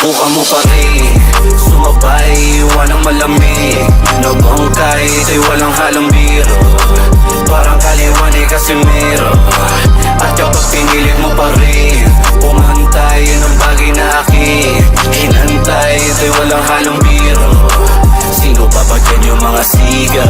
Sinubukan mo pa rin sumabay, iwan ang malamig na bangkay, ito'y walang halong biro. Parang kaliwa ni Casimiro. At kapag pinilit mo pa rin pumantay, yun ang bagay na aking hinantay, ito'y walang halong biro. Sino pa ba dyan yung mga siga?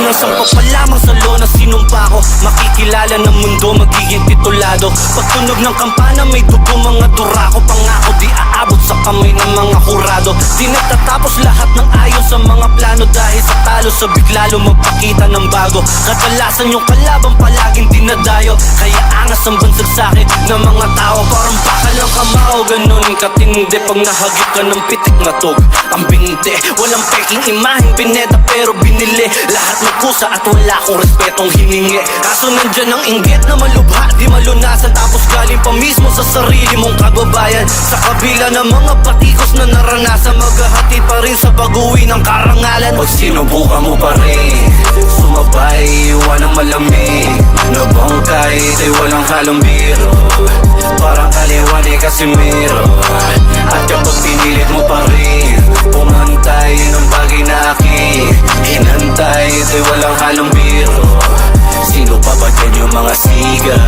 Sa sampa pa lamang sa lona sinumpa ko, makikilala ng mundo, magiging titulado. Pagtunog ng kampana may dugo mga durako, pangako di aabot sa kamay ng mga kurado. Di nagtatapos lahat ng ayon sa mga plano, dahil sa talo sa biglalo magpakita ng bago. Kadalasan yung kalaban palaging dinadayo, kaya angas ang bansag sa'kin ng mga tao. Parang bakal ng kamao, ganun katindi pag nahagip ka ng pitik na tog. Ang binti, walang peking imaheng pineta pero binili. Lahat nagkusa at wala akong respetong hiningi. Kaso nandyan ang inggit na malubha, di malunasan, tapos galing pa mismo sa sarili mong kababayan. Sa kabila ng mga patikos na naranasan, maghahati pa rin sa pag-uwi ng karangalan. Pag sinubukan mo pa rin sumabay, iwan ang malamig na bangkay, ito'y walang halong biro. Parang kaliwa ni Casimiro. At kapag pinilit mo pa rin pumantay, yun ang bagay na aking hinantay, ito'y walang halong biro. Sino pa ba dyan yung mga siga?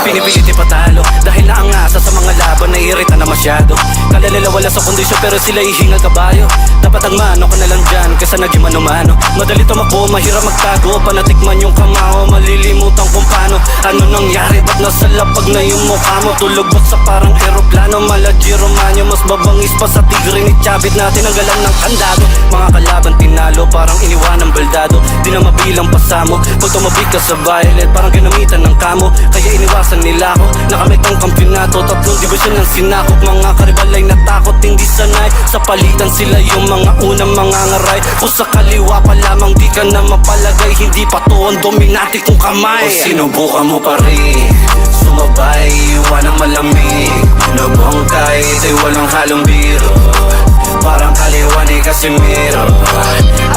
Pinipilit ipatalo dahil naangasa sa mga laban, naiirita na masyado. Kalalala wala sa kondisyon pero sila ihingal kabayo. Dapat ang mano ka na lang dyan kaysa naging mano-mano. Madali tumakbo, mahirap magtago, panatikman yung kamao, malilimutan kung paano. Ano nangyari, ba't nasa lapag na yung mukha mo? Tulog ba sa parang aeroplano, Malaji Romanyo, mas babangis pa sa tigre ni Chavit na tinanggalan ng kandado. Mga kalaban tinalo, parang iniwan ng baldado, di na mabilang pasamo. Pag tumabik ka sa violet, parang ginamitan ng kamo, kaya iniwasan nila ako. Nakamit ang kampyonato, 3 division ang sinakop. Mga karibal ay natakot, hindi sanay, sa palitan sila yung mga unang mga ngaray. Kung sa kaliwa pa lamang di ka na mapalagay, hindi pa to ang dominante kong kamay. O sinubukan mo pa rin sumabay, iwan ang malamig na bangkay, ito'y walang halong biro. Parang kaliwa ni Casimiro.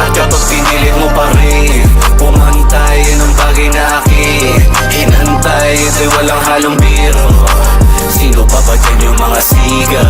At kapag pinilit mo pa rin pumantay, yun ang bagay na aking hinantay, ito'y walang halong biro. Sino pa ba dyan yung mga siga?